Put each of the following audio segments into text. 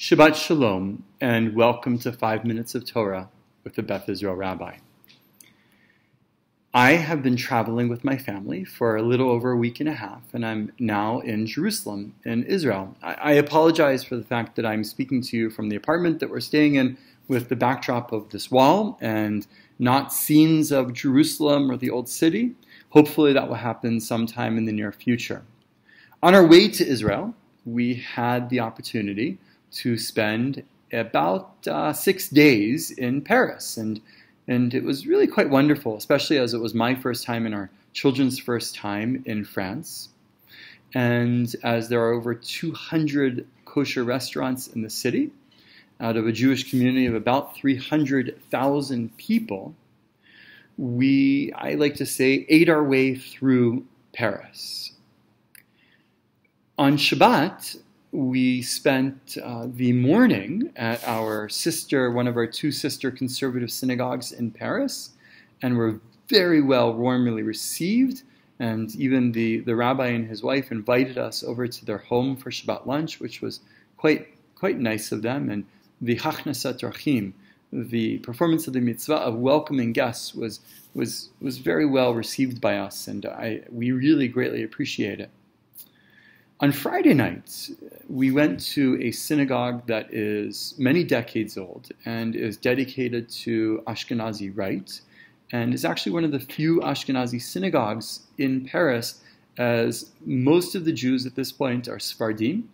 Shabbat Shalom, and welcome to 5 Minutes of Torah with the Beth Israel Rabbi. I have been traveling with my family for a little over a week and a half, and I'm now in Jerusalem, in Israel. I apologize for the fact that I'm speaking to you from the apartment that we're staying in with the backdrop of this wall and not scenes of Jerusalem or the Old City. Hopefully that will happen sometime in the near future. On our way to Israel, we had the opportunity to spend about 6 days in Paris. And it was really quite wonderful, especially as it was my first time and our children's first time in France. And as there are over 200 kosher restaurants in the city, out of a Jewish community of about 300,000 people, I like to say, ate our way through Paris. On Shabbat, we spent the morning at one of our two sister conservative synagogues in Paris, and were very well warmly received. And even the rabbi and his wife invited us over to their home for Shabbat lunch, which was quite nice of them. And the Hachnasat Orchim, the performance of the mitzvah of welcoming guests, was very well received by us, and we really greatly appreciate it. On Friday nights, we went to a synagogue that is many decades old and is dedicated to Ashkenazi rite, and is actually one of the few Ashkenazi synagogues in Paris, as most of the Jews at this point are Sephardim,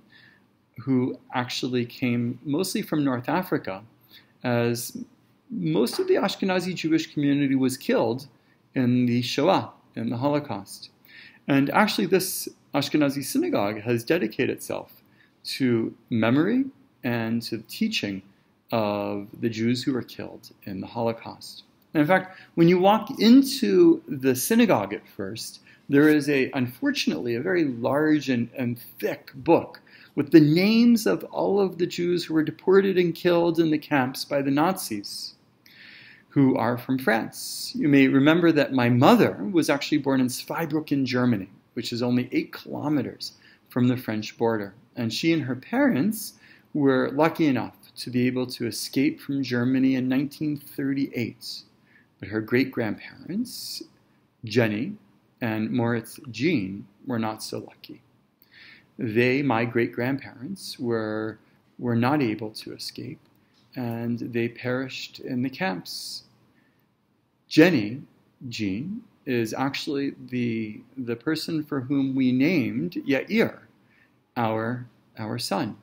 who actually came mostly from North Africa, as most of the Ashkenazi Jewish community was killed in the Shoah, in the Holocaust. And actually this Ashkenazi synagogue has dedicated itself to memory and to the teaching of the Jews who were killed in the Holocaust. And in fact, when you walk into the synagogue at first, there is unfortunately, a very large and thick book with the names of all of the Jews who were deported and killed in the camps by the Nazis, who are from France. You may remember that my mother was actually born in Zweibrücken, Germany, which is only 8 kilometers from the French border. And she and her parents were lucky enough to be able to escape from Germany in 1938. But her great-grandparents, Jenny and Moritz Jean, were not so lucky. My great-grandparents, were not able to escape, and they perished in the camps. Jenny, Jean, is actually the person for whom we named Yair, our son.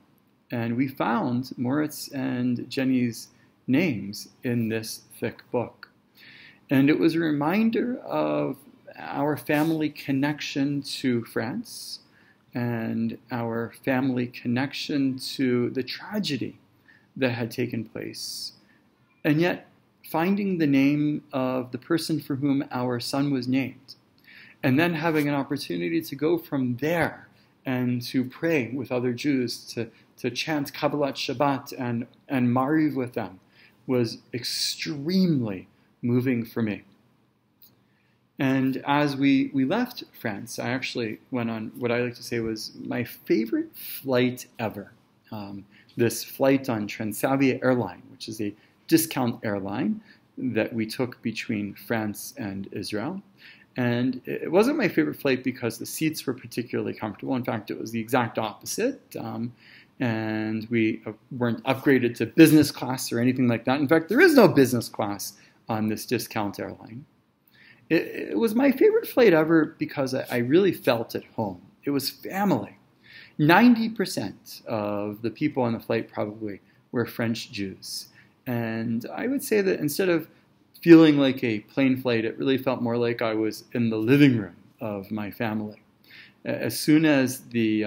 And we found Moritz and Jenny's names in this thick book. And it was a reminder of our family connection to France and our family connection to the tragedy that had taken place. And yet, finding the name of the person for whom our son was named, and then having an opportunity to go from there and to pray with other Jews, to chant Kabbalat Shabbat and Mariv with them, was extremely moving for me. And as we left France, I actually went on what I like to say was my favorite flight ever. This flight on Transavia Airline, which is a discount airline that we took between France and Israel. And it wasn't my favorite flight because the seats were particularly comfortable. In fact, it was the exact opposite. And we weren't upgraded to business class or anything like that. In fact, there is no business class on this discount airline. It was my favorite flight ever because I really felt at home. It was family. 90% of the people on the flight probably were French Jews. And I would say that instead of feeling like a plane flight, it really felt more like I was in the living room of my family. As soon as the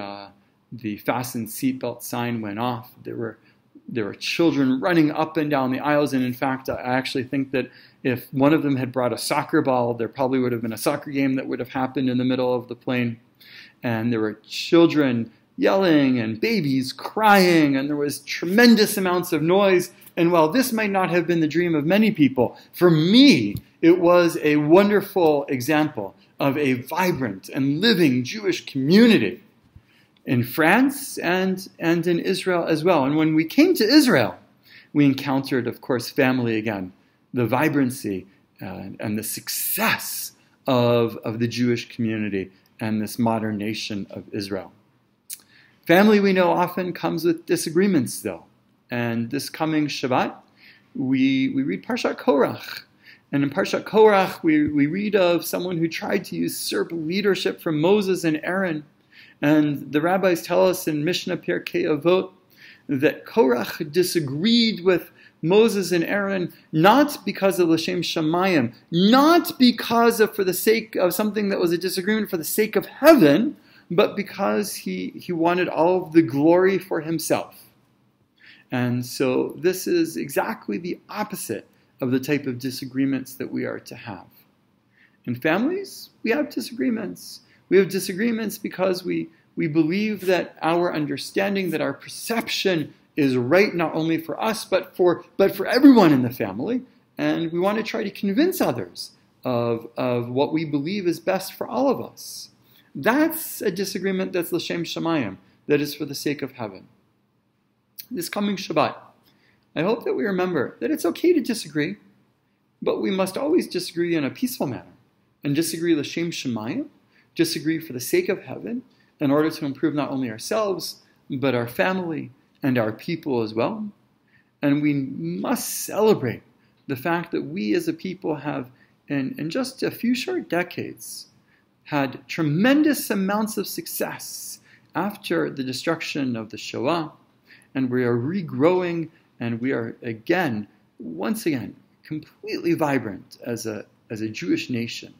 fasten seatbelt sign went off, there were children running up and down the aisles. And in fact, I actually think that if one of them had brought a soccer ball, there probably would have been a soccer game that would have happened in the middle of the plane. And there were children yelling and babies crying, and there was tremendous amounts of noise. And while this might not have been the dream of many people, for me, it was a wonderful example of a vibrant and living Jewish community in France and in Israel as well. And when we came to Israel, we encountered, of course, family again, the vibrancy and the success of the Jewish community and this modern nation of Israel. Family, we know, often comes with disagreements, though. And this coming Shabbat, we read Parshat Korach. And in Parshat Korach, we read of someone who tried to usurp leadership from Moses and Aaron. And the rabbis tell us in Mishnah Pirkei Avot that Korach disagreed with Moses and Aaron not because of L'Shem Shamayim, not because of for the sake of something that was a disagreement for the sake of heaven, but because he wanted all of the glory for himself. And so this is exactly the opposite of the type of disagreements that we are to have. In families, we have disagreements. We have disagreements because we believe that our understanding, that our perception is right not only for us, but for everyone in the family. And we want to try to convince others of what we believe is best for all of us. That's a disagreement that's L'Shem Shamayim, that is for the sake of heaven. This coming Shabbat, I hope that we remember that it's okay to disagree, but we must always disagree in a peaceful manner, and disagree L'Shem Shamayim, disagree for the sake of heaven, in order to improve not only ourselves, but our family and our people as well. And we must celebrate the fact that we as a people have, in just a few short decades, had tremendous amounts of success after the destruction of the Shoah, and we are regrowing, and we are once again, completely vibrant as a Jewish nation.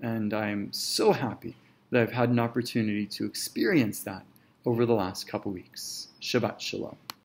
And I'm so happy that I've had an opportunity to experience that over the last couple weeks. Shabbat Shalom.